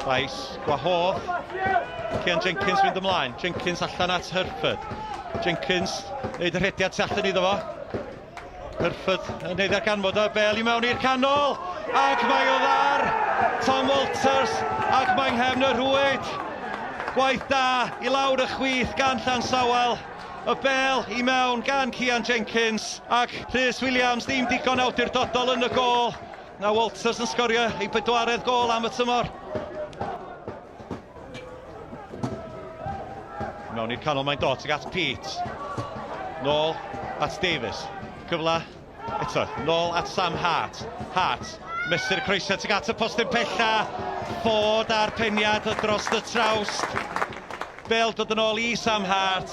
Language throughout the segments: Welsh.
Llais gwahodd. Cian Jenkins mynd ymlaen. Jenkins allan at Herford. Jenkins neud y rhediad tu allan iddo fo. Herford yn neud ar ganfod o. Bale i mewn i'r canol. Ac mae o ddar. Tom Walters. Ac mae'n nghefn y rhwyd. Gwaith da i lawr y chwith gan Llansawel. Y Bale i mewn gan Cian Jenkins. Ac Rhys Williams ddim digon awdurdodol yn y gôl. Na Walters yn sgorio ei 4edd gôl am y tymor. Mewn i'r canol mae'n dod tuag at Pete. Nôl at Davies. Cyfla eto. Nôl at Sam Hart. Hart. Mesur y croeso tuag at y postyn pella. Ford a'r peniad dros y trawst. Bale dod yn ôl i Sam Hart.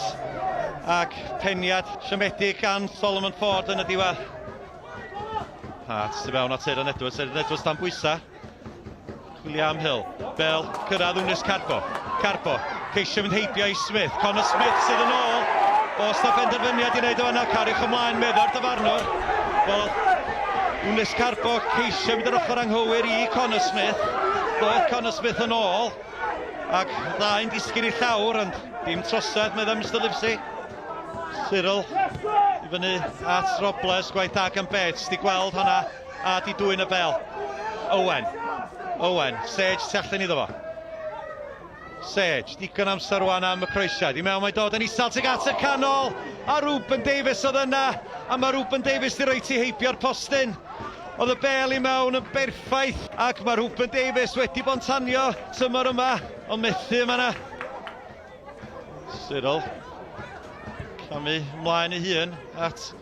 Ac peniad siomedig gan Solomon Ford yn y diwedd. Hart sy'n mewn at Aaron Edwards. Aaron Edwards dan bwysa. William Hill. Bale cyrraedd Wnus Carbo. Carbo. Ceisio mynd heibio i Smith. Connor Smith sydd yn ôl. Os na penderfyniad i wneud o yna, cariwch ymlaen medda'r dyfarnwr. Wel, Wnus Carbo ceisio mynd yr ochr anghywir i Connor Smith. Doedd Connor Smith yn ôl. Ac ddau'n disgyn i'r llawr, ond dim trosedd, meddwl Mr Livesey. Cyril i fyny at Robles, gwaith da gan Bates. Di gweld hwnna a di dwy'n y Bale. Owen. Sage tu allan iddo fo. Sage, digon amser rwan am y croesiad. I mewn mae dod yn isal tuag at y canol. A Reuben Davies oedd yna. A mae Reuben Davies di roi ti heibio'r postyn. Oedd y Bale i mewn yn berffaith. Ac mae Reuben Davies wedi bontanio tymor yma. Ond methu yma yna. Cyril. Camu ymlaen ei hun at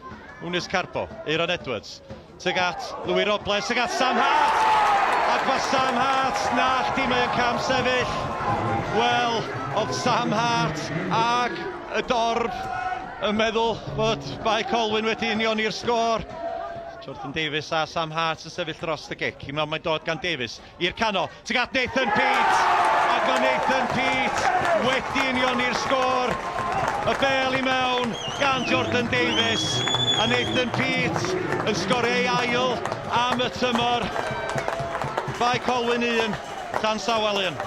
Wnus Carbo. Aaron Edwards. Tuag at Louis Robles. Tuag at Sam Hart. Ac mae Sam Hart, na chdi mae yn cam sefyll. Wel, oedd Sam Hart ac y dorf yn meddwl bod Bae Colwyn wedi union i'r sgôr. Jordan Davies a Sam Hart yn sefyll dros y gic. I mewn mae'n dod gan Davies i'r canol. Tuag at Nathan Pete. Ac mae Nathan Pete wedi union i'r sgôr. Y Bale i mewn gan Jordan Davies. A Nathan Pete yn sgorio ei ail am y tymor. Bae Colwyn 1, Llansawel 1.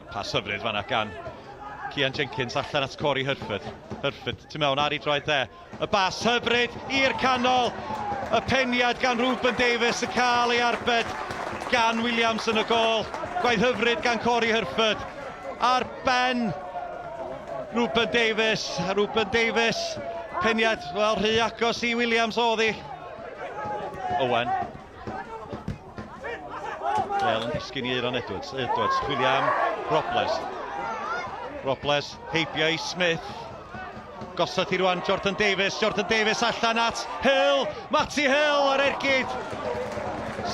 Pas hyfryd fan'na gan Cian Jenkins allan at Corey Herford. Herford, tu mewn ar ei droed dde. Y bas hyfryd i'r canol. Y peniad gan Reuben Davies yn cael ei arbed gan Williams yn y gôl. Gwaith hyfryd gan Corey Herford. Ar ben Reuben Davies. Reuben Davies, peniad, wel, rhy agos i Williams oedd hi. Owen. Bale yn disgyn i Aaron Edwards. William Robles. Robles heibio i Smith. Gosod i rwan Jordan Davies. Jordan Davies allan at Hill. Matty Hill ar ergyd.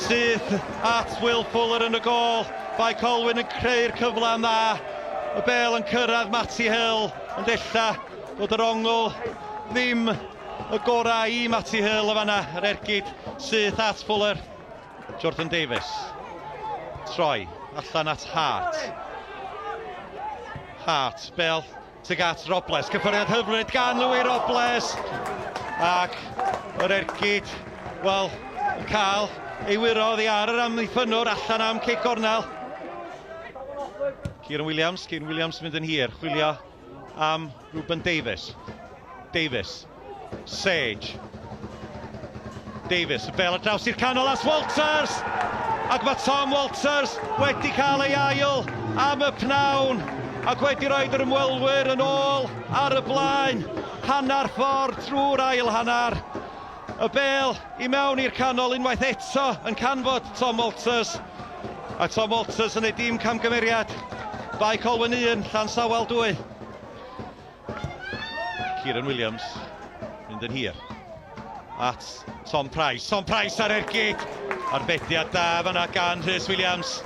Sydd at Will Fuller yn y gôl. Bae Colwyn yn creu'r cyfle am dda. Y Bale yn cyrraedd Matty Hill. Yn della bod yr ongl ddim y gorau i Matty Hill o fan'na, yr ergyd syth at Fuller. Jordan Davies. Troi, allan at Hart. Hart, Bale, tuag at Robles. Cyffuriad hyfryd gan Louis Robles. Ac yr ergyd, wel, yn cael ei wiro oddi ar yr amddiffynwr allan am Ceit Gornel. Kieran Williams mynd yn hir, chwilio am Reuben Davies. Davies. Sage. Davies, y Bale ar draws i'r canol as Walters. Ac mae Tom Walters wedi cael ei ail am y pnawn. Ac wedi roed yr ymwelwyr yn ôl ar y blaen. Hannar ffordd trwy'r ail hannar. Y Bale i mewn i'r canol unwaith eto yn canfod Tom Walters. A Tom Walters yn ei dim camgymeriad. Bae Colwyn 1, Llansawel 2. Kieran Williams mynd yn hir at Tom Price. Tom Price ar ergyd. Arbediad da fan'na gan Rhys Williams.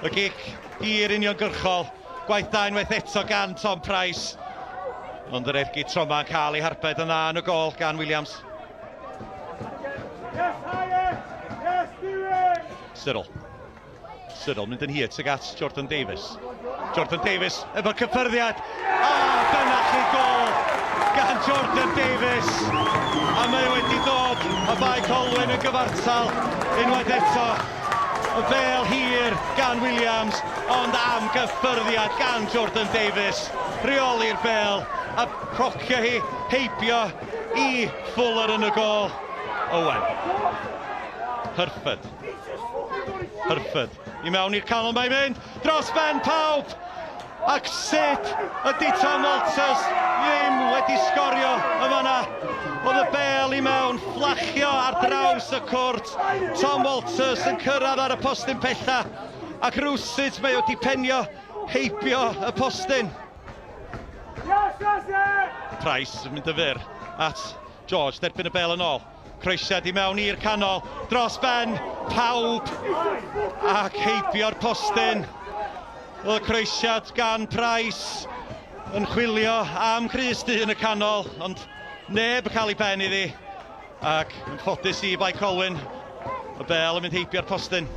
Y gic hir uniongyrchol. Gwaith da unwaith eto gan Tom Price. Ond yr ergyd troma'n cael ei harbed yna yn y gôl gan Williams. Cyril mynd yn hir tuag at Jordan Davies. Jordan Davies efo'r cyffyrddiad. Dyna chi gôl. gan Jordan Davies, a mae wedi dod a Bae Colwyn yn gyfartal unwaith eto. Y bêl hir gan Williams, ond am gyffyrddiad gan Jordan Davies. Rheoli'r bêl a crocio hi, heibio i Fuller yn y gôl. Owen. Hurford. I mewn i'r canol mae'n mynd, dros ben pawb! Ac sut ydy Tom Walters ddim wedi sgorio y fanna. Oedd y bêl i mewn, fflachio ar draws y cwrt. Tom Walters yn cyrraedd ar y postyn pella, ac rwsyd mae wedi penio heibio y postyn. Price yn mynd y fyr at George, derbyn y bêl yn ôl. Croesiad i mewn i'r canol, dros ben, pawb, ac heibio'r postyn. Oedd y croesiad gan Price yn chwilio am Crys Du yn y canol, ond neb yn cael ei ben iddi. Ac yn ffodus i Bae Colwyn, y bêl yn mynd heibio'r postyn.